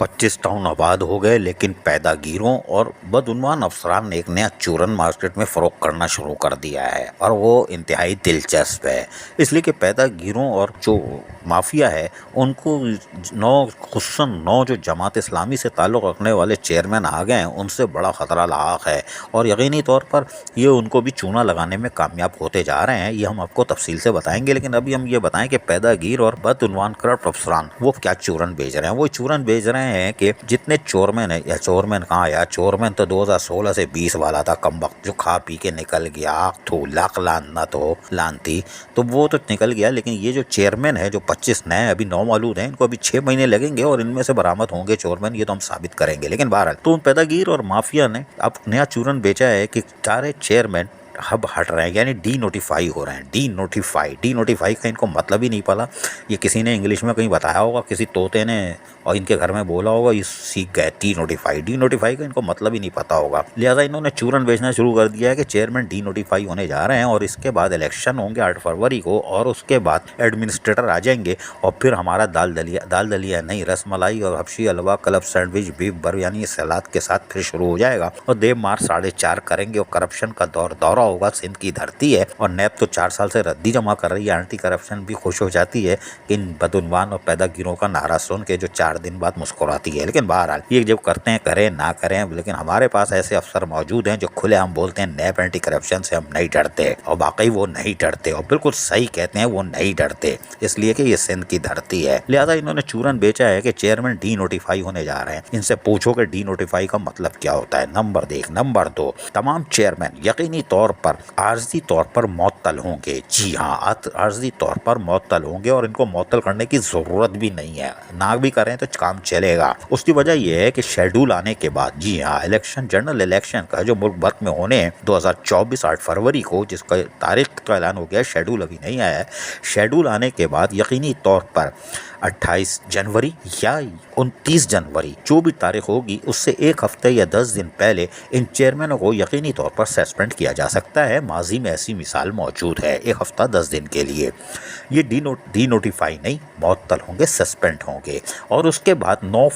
25 town आबाद हो गए, लेकिन पैदागीरों और बदउनवान अफसरान ने एक नया चूरन मार्केट में फ़रोग करना शुरू कर दिया है और वो इंतहाई दिलचस्प है। इसलिए कि पैदागीरों और जो माफिया है उनको खुसूसन 9 जो जमात इस्लामी से ताल्लुक़ रखने वाले चेयरमैन आ गए हैं, उनसे बड़ा ख़तरा लाक है और यकीनी तौर पर ये उनको भी चूना लगाने में कामयाब होते जा रहे हैं। ये हम आपको तफसील से बताएंगे, लेकिन अभी हम ये बताएं कि पैदागीर और बदउनवान करप्ट अफसरान वो क्या चूरन बेच रहे हैं। वो चूरन बेच रहे हैं कि जितने चोरमैन है, या चोरमैन कहाँ, या चोरमैन तो 2016 से 20 वाला था कमबख्त, जो खा पी के निकल गया, आँख थू लाख लानत हो लानती, तो वो तो निकल गया। लेकिन ये जो चेयरमैन है, जो 25 नए अभी नौमालूद हैं, इनको अभी 6 महीने लगेंगे और इनमें से बरामद होंगे चोरमैन, ये तो हम साबित करेंगे। लेकिन बहरहाल तो उन पैदागीर और माफिया ने अब नया चूरन बेचा है कि सारे चेयरमैन अब हट रहे हैं, यानी डी नोटिफाई हो रहे हैं। डी नोटिफाई का इनको मतलब ही नहीं पता। ये किसी ने इंग्लिश में कहीं बताया होगा, किसी तोते ने और इनके घर में बोला होगा, ये सीख गए डी नोटिफाई का इनको मतलब ही नहीं पता होगा। लिहाजा इन्होंने चूरन बेचना शुरू कर दिया है कि चेयरमैन डी नोटिफाई होने जा रहे हैं और इसके बाद इलेक्शन होंगे 8 फरवरी को और उसके बाद एडमिनिस्ट्रेटर आ जाएंगे और फिर हमारा दाल दलिया नहीं, रसमलाई और हबशी हलवा, क्लब सैंडविच, बीफ बिरयानी सलाद के साथ फिर शुरू हो जाएगा और देव मार 4.5 करेंगे और करप्शन का दौरा होगा। सिंध की धरती है और नैब तो 4 साल से रद्दी जमा कर रही है। एंटी करप्शन भी खुश हो जाती है कि इन बदउनवान और पैदागीरों का नारा सुन के जो 4 दिन बाद मुस्कुराती है। लेकिन बहरहाल ये जब करते हैं करें ना करें, लेकिन हमारे पास ऐसे अफसर मौजूद हैं जो खुलेआम बोलते हैं नैब एंटी करप्शन से हम नहीं डरते, और वाकई वो नहीं डरते और बिल्कुल सही कहते हैं, वो नहीं डरते, इसलिए कि ये सिंध की धरती है। लिहाजा इन्होंने चूरन बेचा है कि चेयरमैन डी नोटिफाई होने जा रहे हैं। इनसे पूछो कि डी नोटिफाई का मतलब क्या होता है। नंबर 1। नंबर 2, तमाम चेयरमैन यकीनी तौर पर आर्जी तौर पर मुअत्तल होंगे। जी हाँ, आर्जी तौर पर मुअत्तल होंगे और इनको मुअत्तल करने की ज़रूरत भी नहीं है, ना भी करें तो काम चलेगा। उसकी वजह यह है कि शेड्यूल आने के बाद, जी हाँ, इलेक्शन, जनरल इलेक्शन का जो मुल्क भर में होने हैं 2024 8 फरवरी को, जिसका तारीख का ऐलान हो गया, शेड्यूल अभी नहीं आया है। शेड्यूल आने के बाद यकीनी तौर पर 28 जनवरी या 29 जनवरी जो भी तारीख होगी, उससे 1 हफ्ते या 10 दिन पहले इन चेयरमैनों को यकीनी तौर पर सस्पेंड किया जा सकता है। माजी में ऐसी मिसाल मौजूद है, 1 हफ्ता 10 दिन के लिए। ये डी नोटिफाई नहीं, मुअत्तल होंगे, सस्पेंड होंगे और उसके बाद 9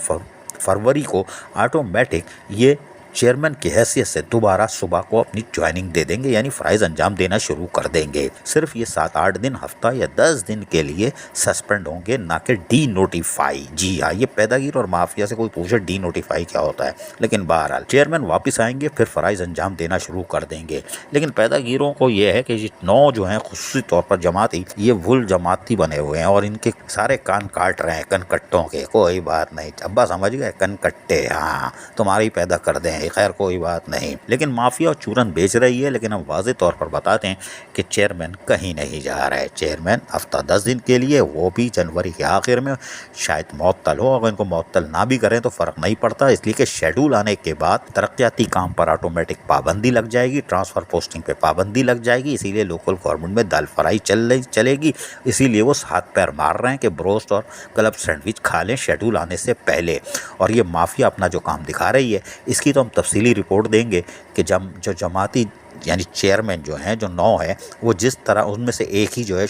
फरवरी को ऑटोमेटिक ये चेयरमैन की हैसियत से दोबारा सुबह को अपनी ज्वाइनिंग दे देंगे, यानी फ़राइज़ अंजाम देना शुरू कर देंगे। सिर्फ ये 7-8 दिन, हफ्ता या 10 दिन के लिए सस्पेंड होंगे, ना कि डी नोटिफाई। जी हाँ, ये पैदागीर और माफिया से कोई पूछे डी नोटिफाई क्या होता है। लेकिन बहरहाल चेयरमैन वापस आएंगे, फिर फ़राइज़ अंजाम देना शुरू कर देंगे। लेकिन पैदागीरों को ये है कि ये 9 जो हैं खुसूसी तौर पर जमाती, ये वुल जमाती बने हुए हैं और इनके सारे कान काट रहे हैं कनकट्टों के। कोई बात नहीं, अब्बा समझ गए, कनकट्टे, हाँ तुम्हारी पैदा कर दें, खैर कोई बात नहीं। लेकिन माफिया और चूरन बेच रही है। लेकिन हम वाज़े तौर पर बताते हैं कि चेयरमैन कहीं नहीं जा रहा है। चेयरमैन हफ्ता 10 दिन के लिए, वो भी जनवरी के आखिर में शायद मुअत्तल हो। अगर इनको मुअत्तल ना भी करें तो फ़र्क नहीं पड़ता, इसलिए कि शेड्यूल आने के बाद तरक्याती काम पर ऑटोमेटिक पाबंदी लग जाएगी, ट्रांसफ़र पोस्टिंग पर पाबंदी लग जाएगी। इसीलिए लोकल गवर्नमेंट में दाल फ्राई चलेगी। इसीलिए वो हाथ पैर मार रहे हैं कि ब्रोस्ट और क्लब सैंडविच खा लें शेड्यूल आने से पहले। और ये माफिया अपना जो काम दिखा रही है, इसकी तो हम तफसीली रिपोर्ट देंगे कि जो जमाती यानी चेयरमैन जो हैं, जो 9 है, वो जिस तरह, उनमें से एक ही जो है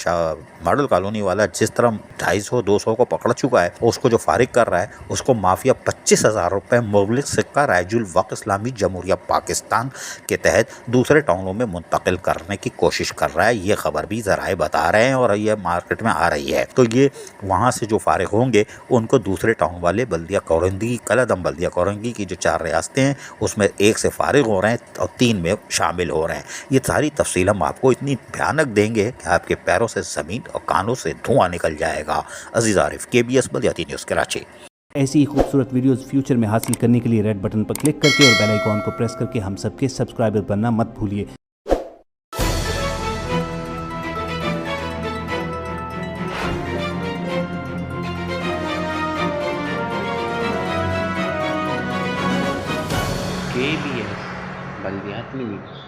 मॉडल कॉलोनी वाला, जिस तरह 250-200 को पकड़ चुका है, उसको जो फारिग कर रहा है, उसको माफिया 25,000 रुपये मुबलिग सिक्का राजुल वक़्त इस्लामी जमहूरिया पाकिस्तान के तहत दूसरे टाउनों में मुंतकिल करने की कोशिश कर रहा है। ये खबर भी ज़राए बता रहे हैं और ये मार्केट में आ रही है। तो ये वहाँ से जो फारिग होंगे, उनको दूसरे टाउन वाले बल्दिया कोरंगी, कलादम बल्दिया कोरंगी की जो 4 रियासतें हैं, उसमें 1 से फारिग हो रहे हैं और 3 में शामिल हो रहे हैं। ये सारी तफसील हम आपको इतनी भयानक देंगे कि आपके पैरों से ज़मीन और कानों से धुआं निकल जाएगा। अजीज़ आरिफ, KBS बल्दियाती न्यूज़ कराची। ऐसी ही खूबसूरत वीडियोस फ्यूचर में हासिल करने के लिए रेड बटन पर क्लिक करके और बेल आइकॉन को प्रेस करके हम सबके सब्सक्राइबर बनना मत भूलिए। KBS बल्दियाती न्यूज़।